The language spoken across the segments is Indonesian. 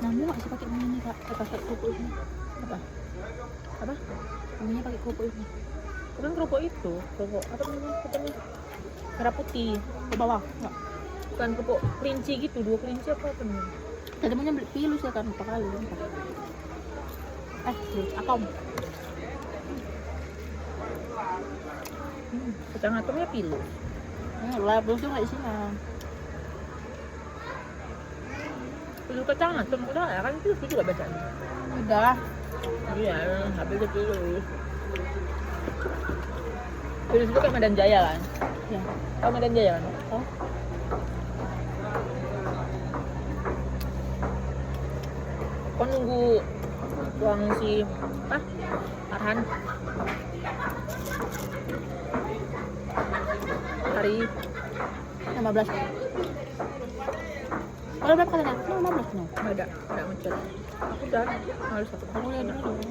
Namu nggak sih pakai ini kak? Pakai kerupuk ini. Apa? Namanya pakai kerupuk ini. Bukan kerupuk itu, kerupuk apa namanya? Merah putih. Ke bawah nggak? Bukan kerupuk kelinci gitu, 2 kelinci apa namanya? Tadi mau beli pilus ya kan? Berapa kali? Akom. Kacang atomnya pilus. Lah belum tuh nggak di sini. Pilus kacang atom udah ya kan pilus juga bacanya. Udah. Iya, habis itu pilus. Pilus itu kayak Medan Jaya kan? Ya. Tahu Medan Jaya kan? Oh. Kau nunggu uang si Arhan hari 15. Kalau berapa kali nak? 15 no. ada macet. Aku udah harus aku. Aku lihat dulu.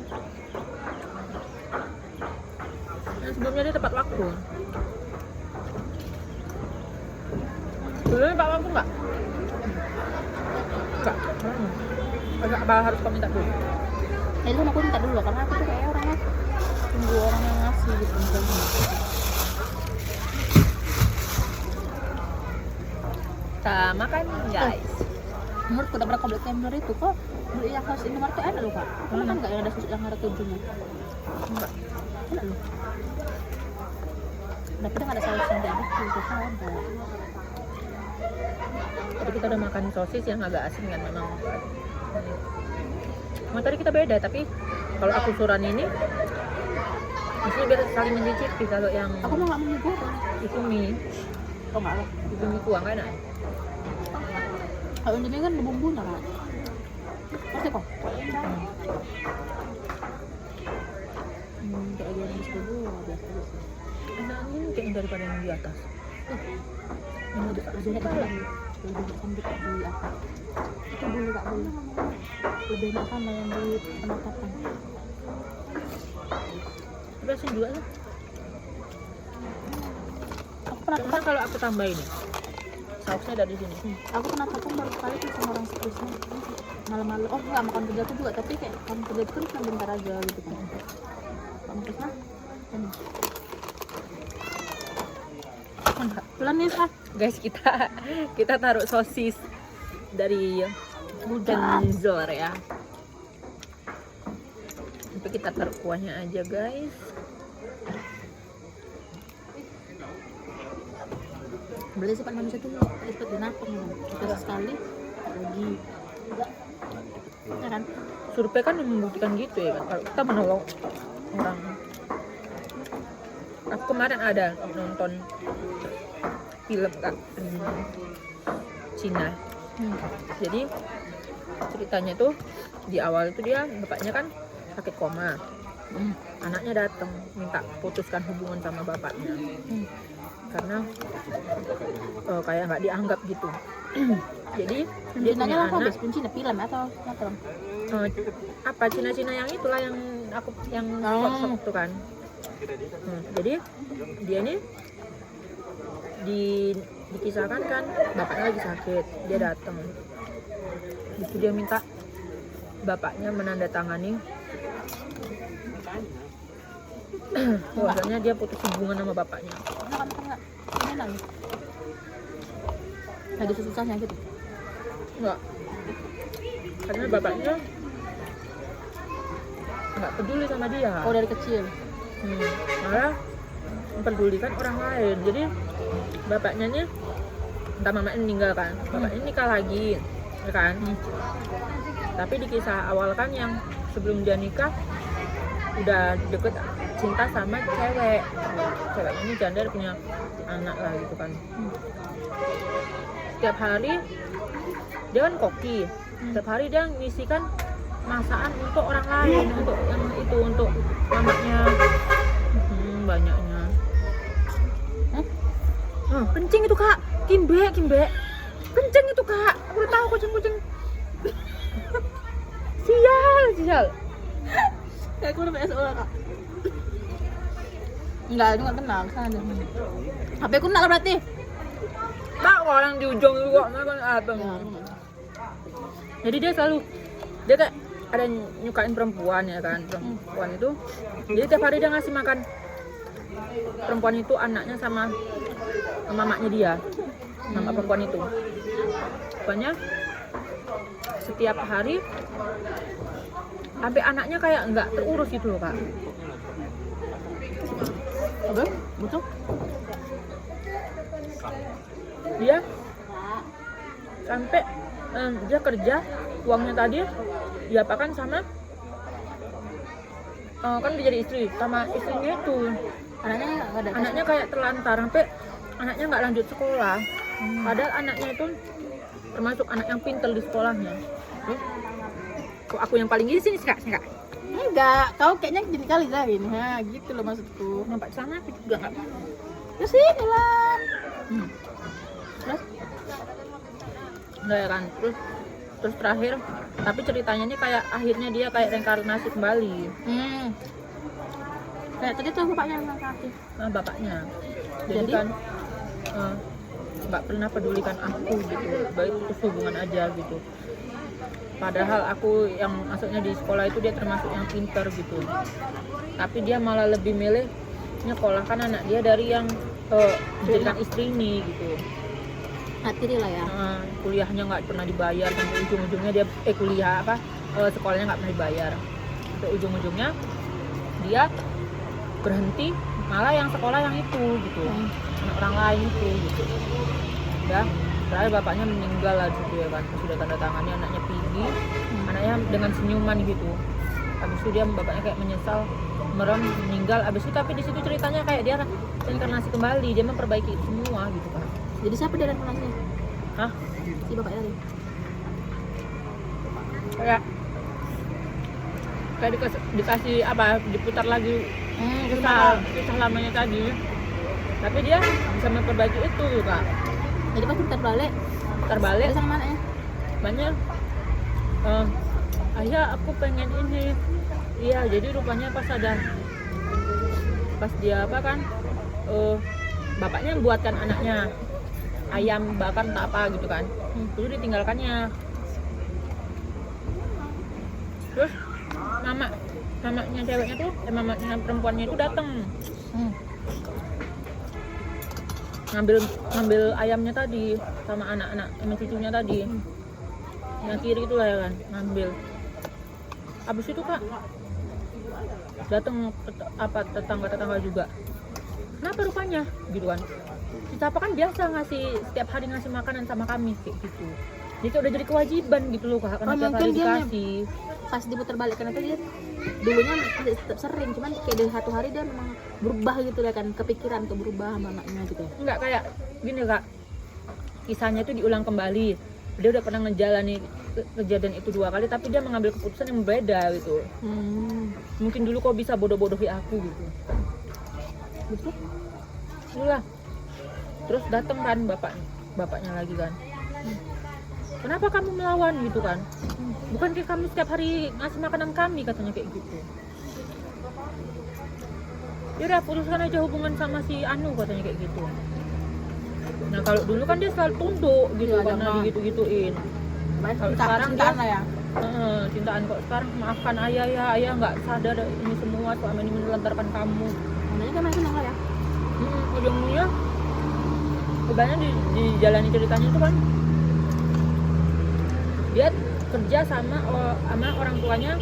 Yang sebelumnya dia tepat waktu. Sebelumnya Pak waktu enggak? Enggak. Agak apa harus kau minta dulu? Itu aku minta dulu karena aku tuh kayak orangnya tunggu orang yang ngasih gitu misalnya. Sama kan guys. Menurutku daripada kau beli Kemler itu kok beli yang khas Indomaret tuh enak loh kak. Kamu kan nggak yang ada susu yang ada kejunya? Enggak. Enak loh. Daripada nggak ada saus yang kayak gitu, itu kan ada. Tadi kita udah makan sosis yang agak asin kan memang. Cuma tadi kita beda, tapi kalau aku suran ini maksudnya biar saling mencicipi. Kalau yang Aku mau nggak menyebut. itu mie Kok nggak lah? itu mie kuah kan enak. Kalau ini kan ada bumbunya kan. Ngerti kok? Kayak dia yang dulu biasa aja sih. Enak ini kayaknya daripada yang di atas. Yang lebih enak lagi. Lebih enak di apa? Itu dulu kak dulu. Lebih enak sama yang di penatapan. Tapi asin juga lah. Aku pernah Cuma kalau aku tambah ini sausnya dari sini. Aku pernah telepon baru sekali tuh sama orang seterusnya malam-malam. Oh nggak makan kerja aku juga, tapi kayak makan kerja itu kan cuma bentar aja gitu kan. Kamu terusnya? Pelan nih kak. Guys, kita taruh sosis dari Genzor ya. Tapi kita taruh kuahnya aja guys. Beli sifat manusia tuh ikut dinapang ya. Kita sekali lagi. Ya kan? Survei kan membuktikan gitu ya kan. Kalau kita menolong orang. Aku kemarin ada nonton film kak Cina. Jadi ceritanya tuh di awal itu dia bapaknya kan sakit koma. Anaknya datang minta putuskan hubungan sama bapaknya. Karena kayak nggak dianggap gitu. Jadi dia punya anak. Cina film atau apa? Apa Cina yang itulah yang aku yang sok itu kan. Jadi dia ini dikisahkan kan bapaknya lagi sakit, dia datang. Itu dia minta bapaknya menandatangani bahwasanya dia putus hubungan sama bapaknya. Ini nangis. Lagi susahnya gitu. Enggak. Karena bapaknya nggak peduli sama dia. Oh dari kecil. Malah mempedulikan orang lain. Jadi bapaknya nih entah mamanya meninggal kan, bapaknya nikah lagi, ya kan? Tapi di kisah awal kan yang sebelum dia nikah udah deket cinta sama cewek. Ceweknya ini janda punya anak lah gitu kan. Setiap hari dia kan koki. Setiap hari dia ngisikan masakan untuk orang lain, untuk yang itu untuk mamanya. Banyaknya. Kencing itu kak, kimbe. Kencing itu kak, aku udah tahu kucing. Sial. Kayak aku udah PSO lah kak. Enggak, itu nggak kenal sana. HP aku kenal berarti. Tak orang di ujung juga kan apa? Jadi dia kayak ada yang nyukain perempuan ya kan, perempuan itu. Jadi tiap hari dia ngasih makan perempuan itu anaknya sama mamanya dia, mama perempuan itu. Pokoknya setiap hari sampai anaknya kayak nggak terurus gitu loh kak. Oke, betul. Dia sampai dia kerja, uangnya tadi diapakan sama kan dia jadi istri sama istrinya itu. Anaknya nggak ada. Anaknya kayak terlantar sampai anaknya nggak lanjut sekolah. Padahal anaknya itu termasuk anak yang pintar di sekolahnya. Kok aku yang paling gini sini sih kak? Enggak, kau kayaknya gini kali lah ini. Ha, gitu loh maksudku. Nampak sana aku juga nggak. Ya sini lah. Terus udah ya kan, terus terakhir, tapi ceritanya ini kayak akhirnya dia kayak reinkarnasi kembali. Kayak tadi tuh bapaknya yang kaki. Nah, bapaknya jadi kan nggak pernah pedulikan aku gitu, baik itu hubungan aja gitu. Padahal aku yang masuknya di sekolah itu dia termasuk yang pintar gitu, tapi dia malah lebih milih nyekolahkan anak dia dari yang dijadikan istri ini gitu. Hati lah ya. Kuliahnya nggak pernah dibayar, sampai ujung-ujungnya dia sekolahnya nggak pernah dibayar, sampai ujung-ujungnya dia berhenti malah yang sekolah yang itu gitu, anak orang lain itu gitu. Ya terakhir bapaknya meninggal lah gitu ya kan, sudah tanda tangannya anaknya pergi, anaknya dengan senyuman gitu. Habis itu dia bapaknya kayak menyesal, merem, meninggal. Habis itu tapi di situ ceritanya kayak dia reinkarnasi kembali, dia memperbaiki itu semua gitu kan. Jadi siapa dia reinkarnasinya? Hah? Si bapaknya tadi. Kayak dikasih apa, diputar lagi kisah lamanya tadi, tapi dia bisa memperbaiki itu kak. Jadi pas terbalik Terbalik sama mana ya? banyak ayah aku pengen ini, iya. Jadi rupanya pas dia apa kan, bapaknya membuatkan anaknya ayam bakar tak apa gitu kan, terus ditinggalkannya. Terus mamanya ceweknya tuh, mamanya perempuannya itu datang ngambil ayamnya tadi sama anak-anak sama cucunya tadi, yang kiri itu lah ya kan, ngambil. Abis itu kak datang tetangga juga, kenapa rupanya gitu kan. Siapa kan biasa setiap hari ngasih makanan sama kami kayak gitu. Jadi udah jadi kewajiban gitu loh kak, karena tiap hari dikasih. Pas diputar balik kan itu dia dulunya tetap sering, cuman kayak dari satu hari dia memang berubah gitu ya kan, kepikiran untuk berubah sama anaknya gitu. Enggak kayak gini kak, kisahnya itu diulang kembali. Dia udah pernah ngejalani kejadian itu 2 kali, tapi dia mengambil keputusan yang berbeda gitu. Mungkin dulu kok bisa bodoh-bodohi aku gitu. Betul? Itulah. Terus datang kan bapaknya lagi kan. Kenapa kamu melawan gitu kan? Bukankah kamu setiap hari ngasih makanan kami, katanya kayak gitu. Yaudah putuskan aja hubungan sama si Anu, katanya kayak gitu. Nah kalau dulu kan dia selalu tunduk gitu ya, karena digitu-gituin. Kalau sekarang dia ya. Cintaan kok sekarang, maafkan ayah ya, ayah nggak sadar ini semua selama ini menelantarkan kamu. Namanya kan masih nengok ya. Ujungnya kebanyakan di jalani ceritanya itu kan dia kerja sama orang tuanya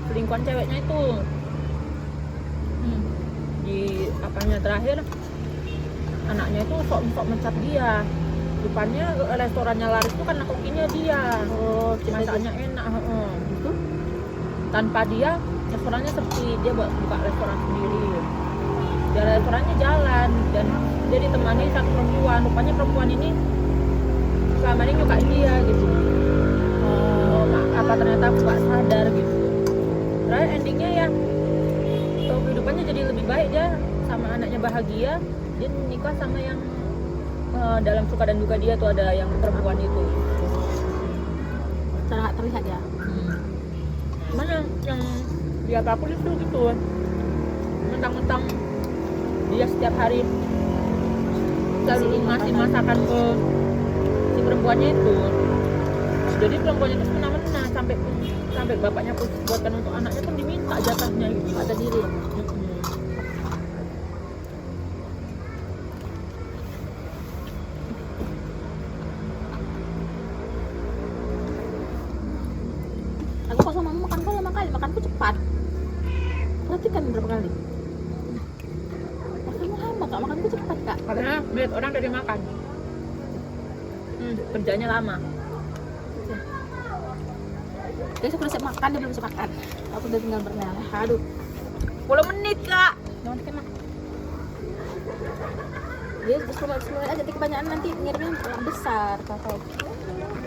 selingkuhan ceweknya itu. Di apanya terakhir anaknya itu sok mencat dia. Rupanya restorannya laris itu karena kokinya dia. Masaknya enak. Tanpa dia restorannya sepi, dia buka restoran sendiri. Dan restorannya jalan dan dia ditemani satu perempuan. Rupanya perempuan ini selama ini nyukain dia gitu. Apa ternyata aku gak sadar gitu. Terakhir endingnya ya kehidupannya jadi lebih baik, dia sama anaknya bahagia. Dia nikah sama yang dalam suka dan duka dia tuh ada yang perempuan itu. Secara gak terlihat ya. Cuman yang dia takut itu gitu, mentang-mentang dia setiap hari selalu ngasih masakan ke si perempuannya itu, Jadi perempuannya itu semena-mena sampai bapaknya pun buatkan untuk anaknya pun diminta jatahnya gitu. Ada diri. Aku kok sama mama makan kok lama kali, makanku cepat. Perhatikan berapa kali. Makanmu lama kak, makanku cepat kak. Karena lihat orang dari makan. Kerjanya lama. Guys, aku udah siap makan, dia belum bisa makan. Aku udah tinggal bernyanyi. Aduh, 10 menit kak. jangan makan mak. Dia semua aja, nanti kebanyakan nanti ngirimnya besar kakak.